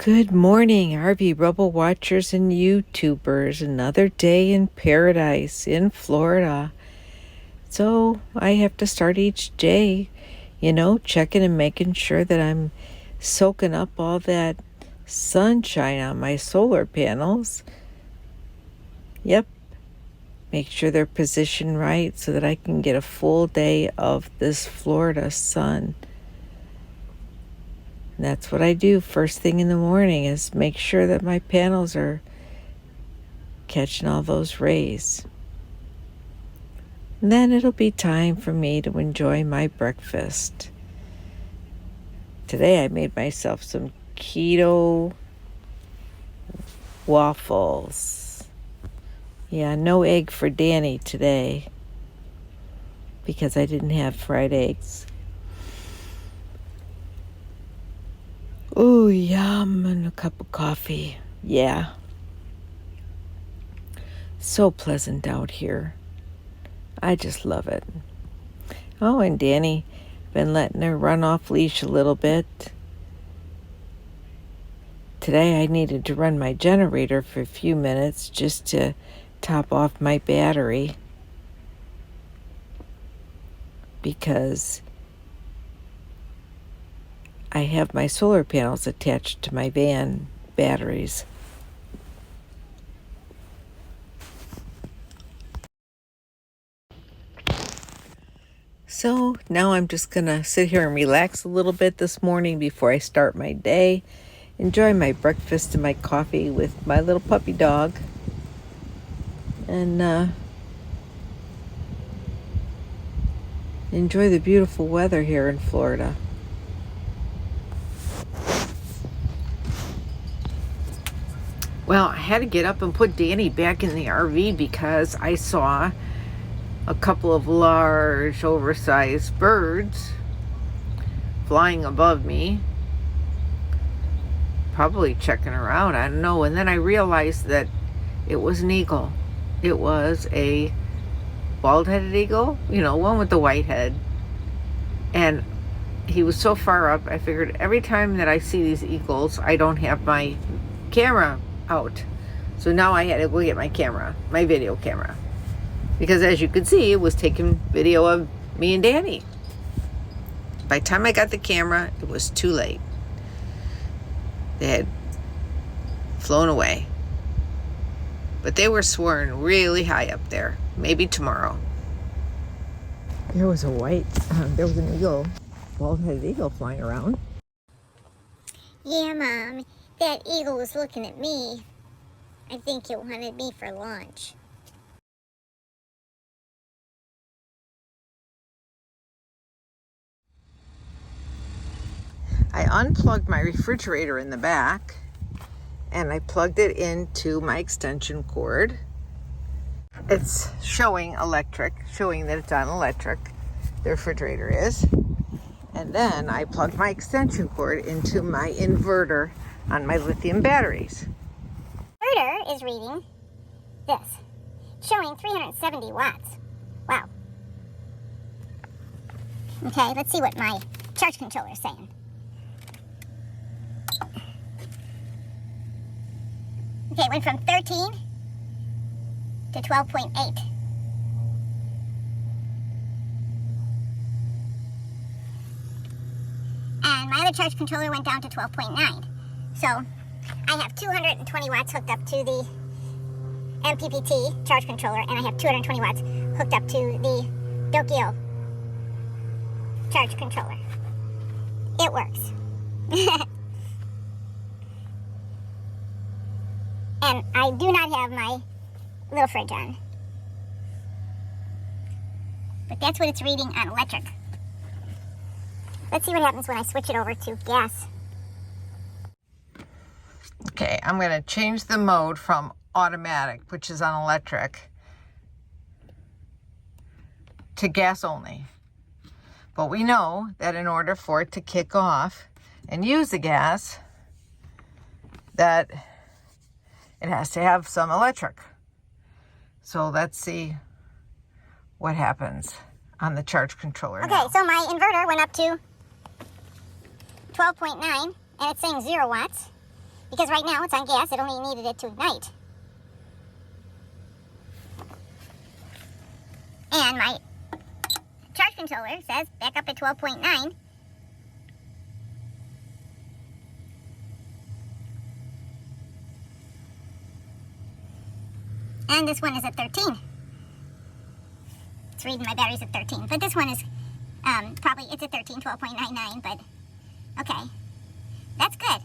Good morning, RVRebel watchers and YouTubers. Another day in paradise in Florida. So I have to start each day, checking and making sure that I'm soaking up all that sunshine on my solar panels. Yep. Make sure they're positioned right so that I can get a full day of this Florida sun. And that's what I do first thing in the morning, is make sure that my panels are catching all those rays. And then it'll be time for me to enjoy my breakfast. Today I made myself some keto waffles. Yeah, no egg for Danny today because I didn't have fried eggs. Ooh, yum, and a cup of coffee. Yeah. So pleasant out here. I just love it. Oh, and Danny, been letting her run off leash a little bit. Today I needed to run my generator for a few minutes just to top off my battery because I have my solar panels attached to my van batteries. So now I'm just going to sit here and relax a little bit this morning before I start my day. Enjoy my breakfast and my coffee with my little puppy dog. And enjoy the beautiful weather here in Florida. Well, I had to get up and put Danny back in the RV because I saw a couple of large, oversized birds flying above me, probably checking her out, I don't know. And then I realized that it was an eagle. It was a bald-headed eagle, one with the white head. And he was so far up, I figured every time that I see these eagles, I don't have my camera out. So now I had to go get my camera, my video camera. Because as you could see, it was taking video of me and Danny. By the time I got the camera, it was too late. They had flown away. But they were soaring really high up there. Maybe tomorrow. There was there was an eagle, bald-headed eagle flying around. Yeah, Mom, that eagle was looking at me. I think it wanted me for lunch. I unplugged my refrigerator in the back and I plugged it into my extension cord. It's showing that it's on electric. The refrigerator is. And then I plugged my extension cord into my inverter on my lithium batteries. Inverter is reading this, showing 370 watts. Wow. Okay, let's see what my charge controller is saying. Okay, it went from 13 to 12.8. And my other charge controller went down to 12.9. So I have 220 watts hooked up to the MPPT charge controller, and I have 220 watts hooked up to the Dokio charge controller. It works. And I do not have my little fridge on. But that's what it's reading on electric. Let's see what happens when I switch it over to gas. Okay, I'm going to change the mode from automatic, which is on electric, to gas only. But we know that in order for it to kick off and use the gas, that it has to have some electric. So let's see what happens on the charge controller. Okay, so my inverter went up to 12.9 and it's saying 0 watts. Because right now it's on gas, it only needed it to ignite. And my charge controller says back up at 12.9. And this one is at 13. It's reading my batteries at 13. But this one is probably, it's at 13, 12.99, but okay. That's good.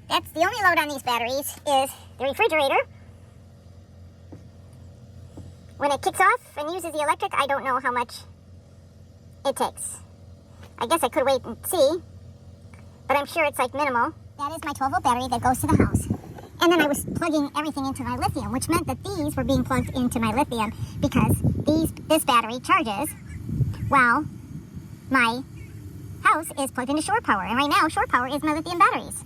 That's the only load on these batteries is the refrigerator. When it kicks off and uses the electric, I don't know how much it takes. I guess I could wait and see, but I'm sure it's like minimal. That is my 12-volt battery that goes to the house. And then I was plugging everything into my lithium, which meant that these were being plugged into my lithium because this battery charges while my house is plugged into shore power. And right now, shore power is my lithium batteries.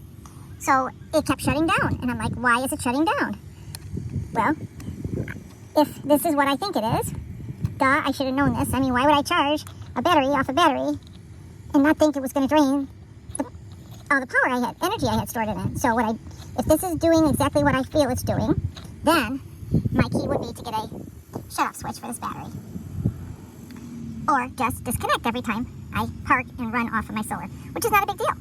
So it kept shutting down. And I'm like, why is it shutting down? Well, if this is what I think it is, duh, I should have known this. I mean, why would I charge a battery off a battery and not think it was going to drain all the power I had, energy I had stored in it? So if this is doing exactly what I feel it's doing, then my key would be to get a shut-off switch for this battery. Or just disconnect every time I park and run off of my solar, which is not a big deal.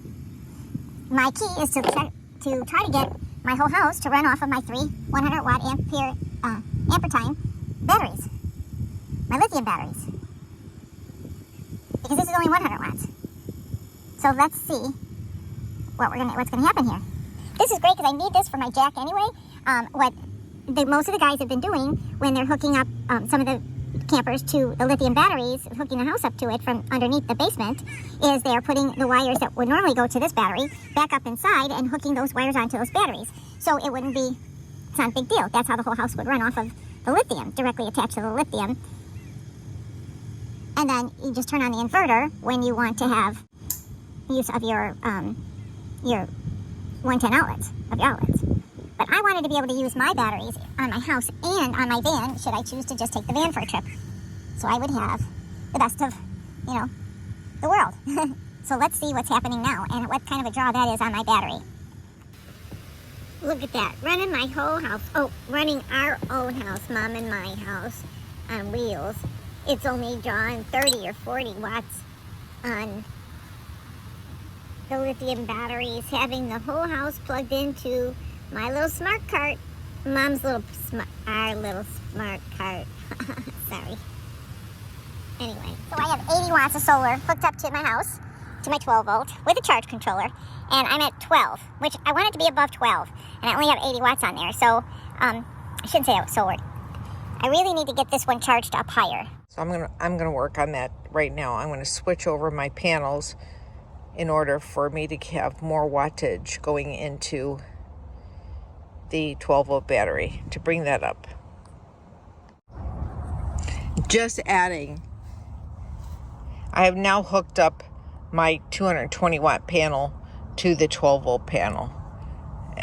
My key is to try to get my whole house to run off of my 3 100-watt ampere time batteries, my lithium batteries, because this is only 100 watts. So let's see what's gonna happen here. This is great because I need this for my jack anyway. Most of the guys have been doing when they're hooking up some of the campers to the lithium batteries, hooking the house up to it from underneath the basement, is they're putting the wires that would normally go to this battery back up inside and hooking those wires onto those batteries. So it's not a big deal. That's how the whole house would run off of the lithium, directly attached to the lithium. And then you just turn on the inverter when you want to have use of your 110 outlets, of your outlets. But I wanted to be able to use my batteries on my house and on my van, should I choose to just take the van for a trip. So I would have the best of, the world. So let's see what's happening now and what kind of a draw that is on my battery. Look at that, running my whole house. Oh, running our own house, Mom and my house, on wheels. It's only drawing 30 or 40 watts on the lithium batteries, having the whole house plugged into my little smart cart. Our little smart cart. Sorry. Anyway, so I have 80 watts of solar hooked up to my house, to my 12 volt, with a charge controller, and I'm at 12, which I want it to be above 12, and I only have 80 watts on there, so I shouldn't say I was solar. I really need to get this one charged up higher. So I'm gonna work on that right now. I'm gonna switch over my panels in order for me to have more wattage going into the 12-volt battery to bring that up. Just adding, I have now hooked up my 220-watt panel to the 12-volt panel,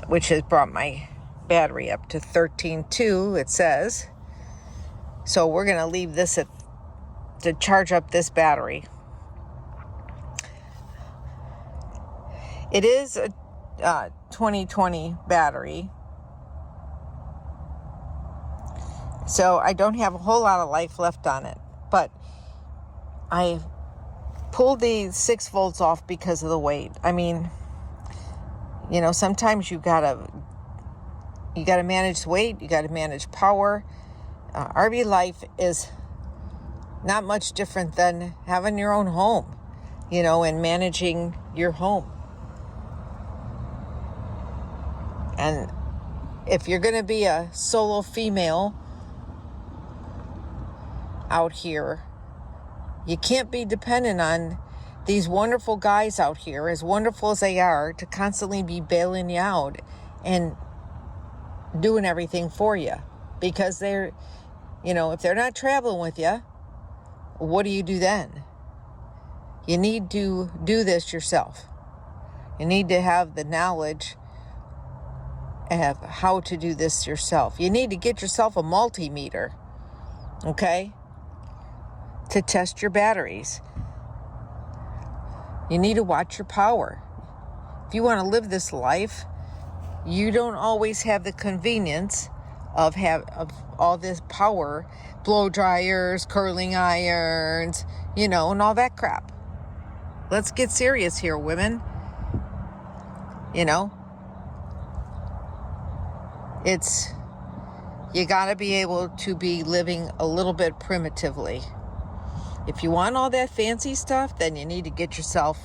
which has brought my battery up to 13.2, it says. So we're going to leave this to charge up this battery. It is a 2020 battery, so I don't have a whole lot of life left on it, but I pulled the 6 volts off because of the weight. I mean, sometimes you gotta manage weight, you gotta manage power. RV life is not much different than having your own home, and managing your home. And if you're going to be a solo female out here, you can't be dependent on these wonderful guys out here, as wonderful as they are, to constantly be bailing you out and doing everything for you. Because they're, if they're not traveling with you, what do you do then? You need to do this yourself. You need to have the knowledge of how to do this yourself. You need to get yourself a multimeter, okay, to test your batteries. You need to watch your power. if you want to live this life, you don't always have the convenience of all this power, blow dryers, curling irons, you know, and all that crap. Let's get serious here, women. You know, you gotta be able to be living a little bit primitively. If you want all that fancy stuff, then you need to get yourself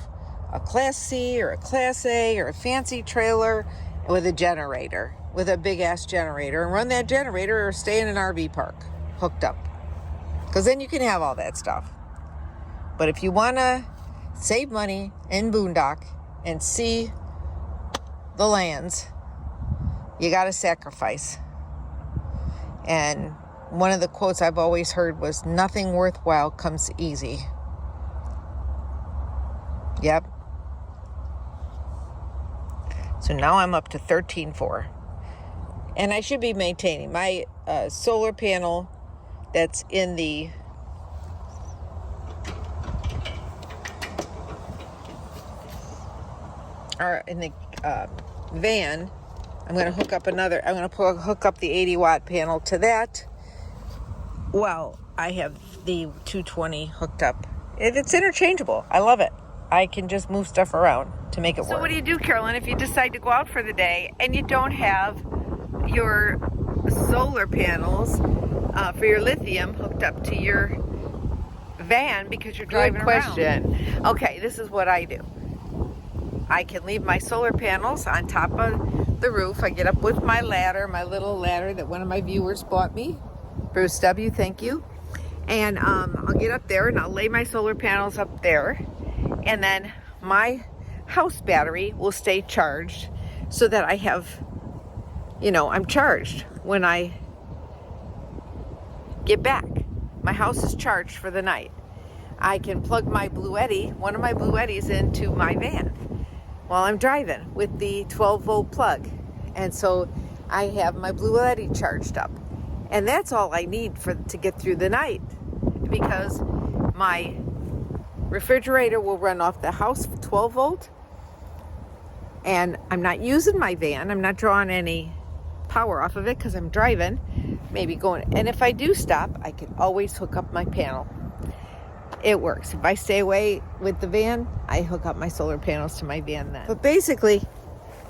a Class C or a Class A or a fancy trailer with a generator, with a big ass generator, and run that generator or stay in an RV park hooked up. Because then you can have all that stuff. But if you want to save money and boondock and see the lands, you got to sacrifice. And one of the quotes I've always heard was, nothing worthwhile comes easy. Yep. So now I'm up to 13.4. And I should be maintaining my solar panel that's in the van. I'm going to hook up hook up the 80 watt panel to that. Well, I have the 220 hooked up. It's interchangeable. I love it. I can just move stuff around to make it work. So what do you do, Carolyn, if you decide to go out for the day and you don't have your solar panels for your lithium hooked up to your van because you're driving around? Good question. Okay, this is what I do. I can leave my solar panels on top of the roof. I get up with my ladder, my little ladder that one of my viewers bought me. Bruce W., thank you. And I'll get up there and I'll lay my solar panels up there. And then my house battery will stay charged so that I have, you know, I'm charged when I get back. My house is charged for the night. I can plug my one of my Blue Eddies into my van while I'm driving with the 12 volt plug. And so I have my Blue Eddy charged up. And that's all I need to get through the night, because my refrigerator will run off the house 12 volt. And I'm not using my van. I'm not drawing any power off of it because I'm driving, maybe going. And if I do stop, I can always hook up my panel. It works. If I stay away with the van, I hook up my solar panels to my van then. But basically,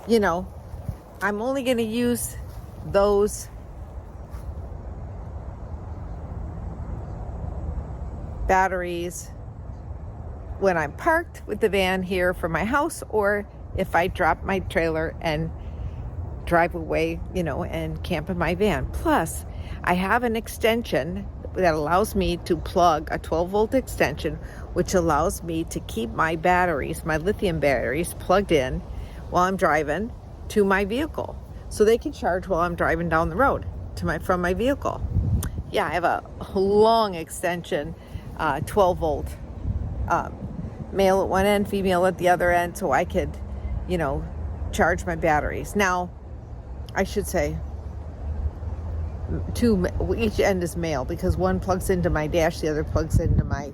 you know, I'm only going to use those batteries when I'm parked with the van here for my house, or if I drop my trailer and drive away, you know, and camp in my van. Plus, I have an extension that allows me to plug a 12 volt extension, which allows me to keep my batteries, my lithium batteries, plugged in while I'm driving to my vehicle, so they can charge while I'm driving down the road from my vehicle. Yeah, I have a long extension, 12 volt, male at one end, female at the other end, so I could, you know, charge my batteries. Now, I should say each end is male, because one plugs into my dash, the other plugs into my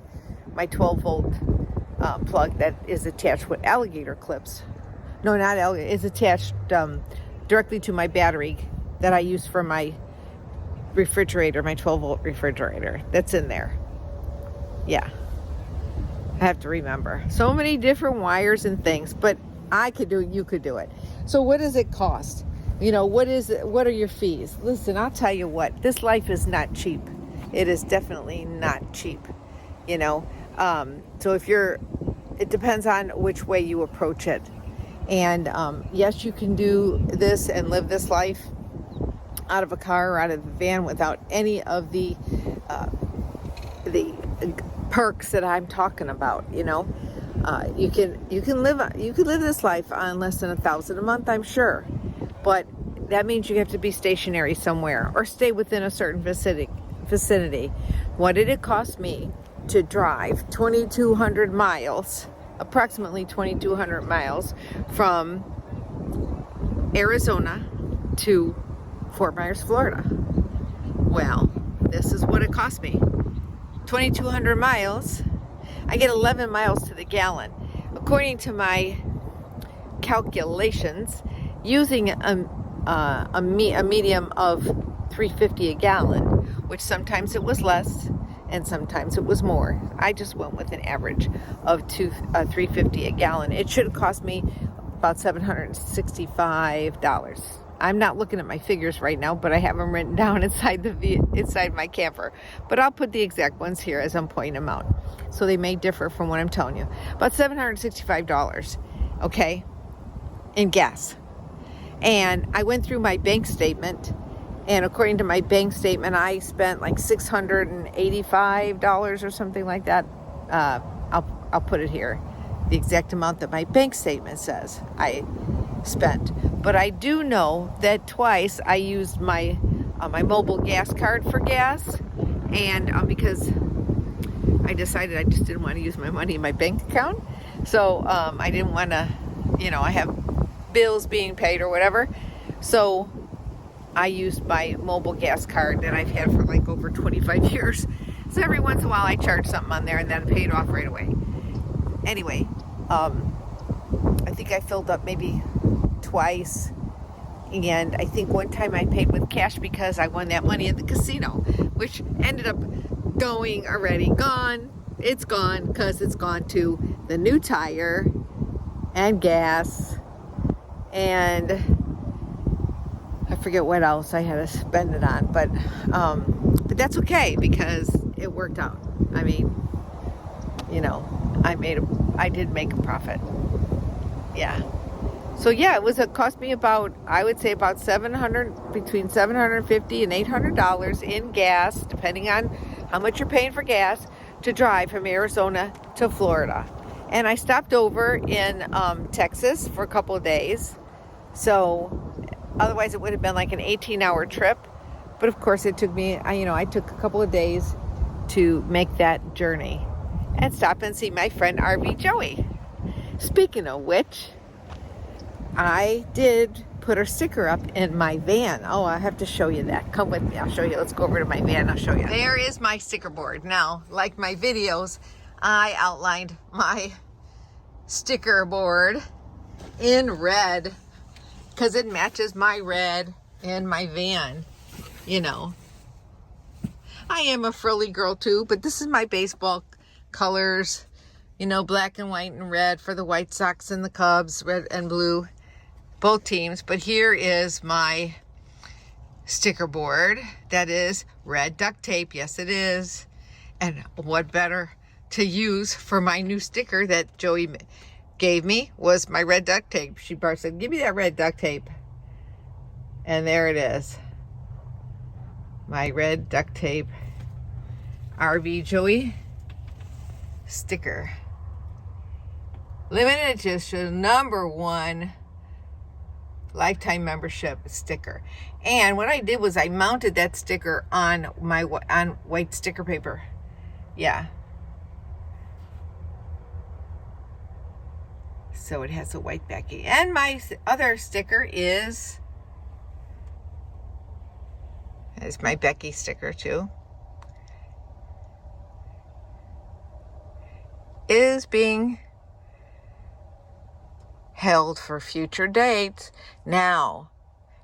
12 volt plug that is attached with alligator clips. No, not alligator. It's attached directly to my battery that I use for my refrigerator, my 12 volt refrigerator that's in there. Yeah, I have to remember. So many different wires and things, but I could do it, you could do it. So what does it cost? You know, what are your fees? Listen, I'll tell you what, this life is not cheap. It is definitely not cheap, you know. So it depends on which way you approach it. And yes, you can do this and live this life out of a car or out of a van without any of the perks that I'm talking about, you know. You can live this life on less than $1,000 a month, I'm sure. But that means you have to be stationary somewhere or stay within a certain vicinity. What did it cost me to drive 2,200 miles, approximately 2,200 miles from Arizona to Fort Myers, Florida? Well, this is what it cost me. 2,200 miles. I get 11 miles to the gallon. According to my calculations using a medium of $3.50 a gallon, which sometimes it was less and sometimes it was more. I just went with an average of $3.50 a gallon. It should have cost me about $765. I'm not looking at my figures right now, but I have them written down inside my camper. But I'll put the exact ones here as I'm pointing them out, so they may differ from what I'm telling you. About $765, okay, in gas. And I went through my bank statement, and according to my bank statement, I spent like $685 or something like that. I'll put it here, the exact amount that my bank statement says I spent. But I do know that twice I used my mobile gas card for gas, and because I decided I just didn't want to use my money in my bank account, so I didn't want to, I have bills being paid or whatever, so I used my mobile gas card that I've had for like over 25 years. So every once in a while I charge something on there and then pay it off right away. Anyway, I think I filled up maybe twice, and I think one time I paid with cash because I won that money at the casino, which ended up gone. It's gone because it's gone to the new tire and gas, and I forget what else I had to spend it on, but that's okay because it worked out. I mean, I did make a profit. Yeah. So yeah, it cost me about, I would say about between $750 and $800 in gas, depending on how much you're paying for gas, to drive from Arizona to Florida. And I stopped over in Texas for a couple of days. So otherwise it would have been like an 18-hour trip. But of course it took me, I took a couple of days to make that journey and stop and see my friend RV Joey. Speaking of which, I did put her sticker up in my van. Oh, I have to show you that. Come with me. I'll show you. Let's go over to my van. I'll show you. There is my sticker board. Now, like my videos, I outlined my sticker board in red because it matches my red in my van. I am a frilly girl too, but this is my baseball colors. Black and white and red for the White Sox and the Cubs, red and blue, both teams. But here is my sticker board that is red duct tape. Yes, it is. And what better to use for my new sticker that Joey gave me was my red duct tape. She said, give me that red duct tape. And there it is. My red duct tape RV Joey sticker. Limited edition #1 lifetime membership sticker. And what I did was I mounted that sticker on white sticker paper. Yeah. So it has a white backing. And my other sticker is my Becky sticker too. Is being held for future dates. Now,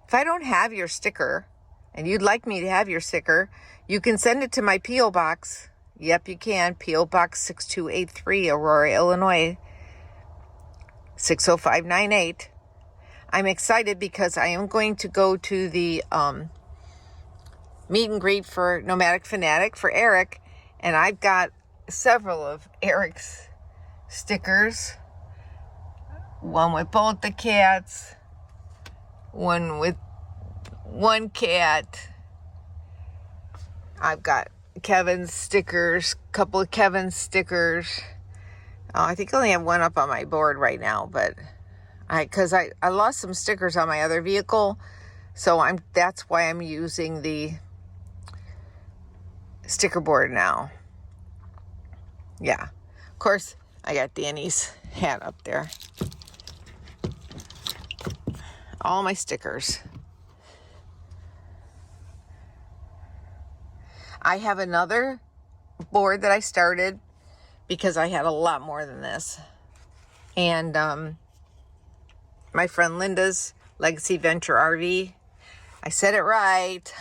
if I don't have your sticker and you'd like me to have your sticker, you can send it to my P.O. Box. Yep, you can. P.O. Box 6283, Aurora, Illinois, 60598. I'm excited because I am going to go to the meet and greet for Nomadic Fanatic for Eric, and I've got several of Eric's stickers. One with both the cats, one with one cat. I've got Kevin's stickers, couple of Kevin's stickers. I think I only have one up on my board right now, but because I lost some stickers on my other vehicle, so that's why I'm using the sticker board now. Yeah, of course I got Danny's hat up there. All my stickers. I have another board that I started because I had a lot more than this. And my friend Linda's Legacy Venture RV. I said it right.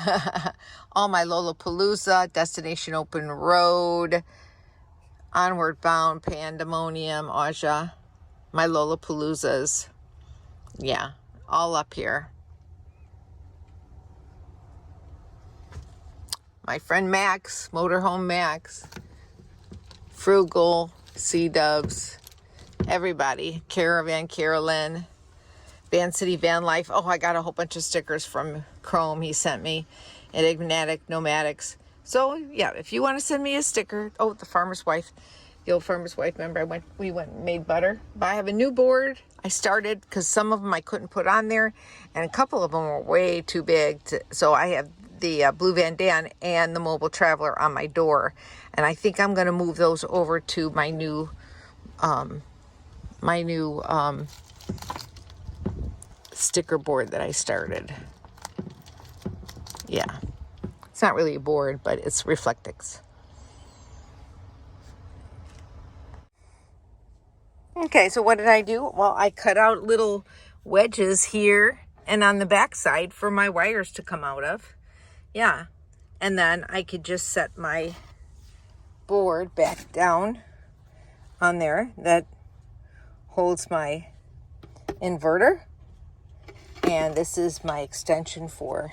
All my Lollapalooza, Destination Open Road, Onward Bound, Pandemonium, Aja, my Lollapaloozas. Yeah, all up here. My friend Max, Motorhome Max, Frugal, Sea Doves, everybody, Caravan Carolyn, Van City Van Life. Oh, I got a whole bunch of stickers from Chrome he sent me, Enigmatic Nomadics. So yeah, if you want to send me a sticker, oh, the Farmer's Wife, the old Farmer's Wife, remember we went and made butter. But I have a new board I started because some of them I couldn't put on there, and a couple of them were way too big. So I have the Blue Van Dan and the Mobile Traveler on my door, and I think I'm going to move those over to my new sticker board that I started. Yeah, it's not really a board, but it's Reflectix. Okay, so what did I do? Well, I cut out little wedges here and on the back side for my wires to come out of. Yeah, and then I could just set my board back down on there that holds my inverter. And this is my extension for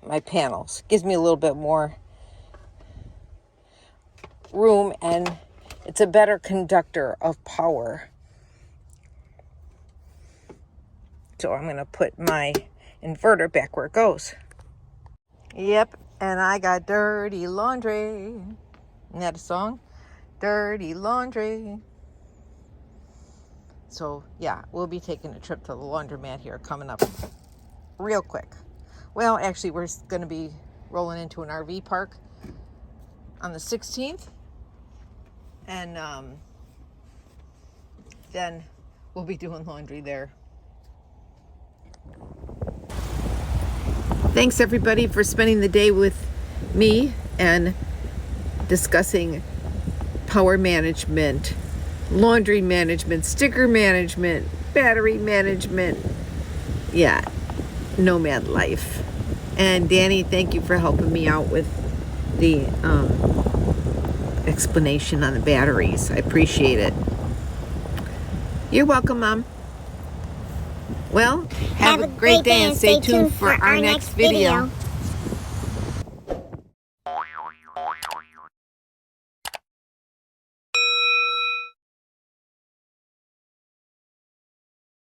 my panels. Gives me a little bit more room, and it's a better conductor of power. So I'm going to put my inverter back where it goes. Yep, and I got dirty laundry. Isn't that a song? Dirty laundry. So yeah, we'll be taking a trip to the laundromat here coming up real quick. Well, actually, we're going to be rolling into an RV park on the 16th. And then we'll be doing laundry there. Thanks everybody for spending the day with me and discussing power management, laundry management, sticker management, battery management. Yeah, nomad life. And Danny, thank you for helping me out with the explanation on the batteries. I appreciate it. You're welcome, Mom. Well, have a great day and stay tuned for our next video.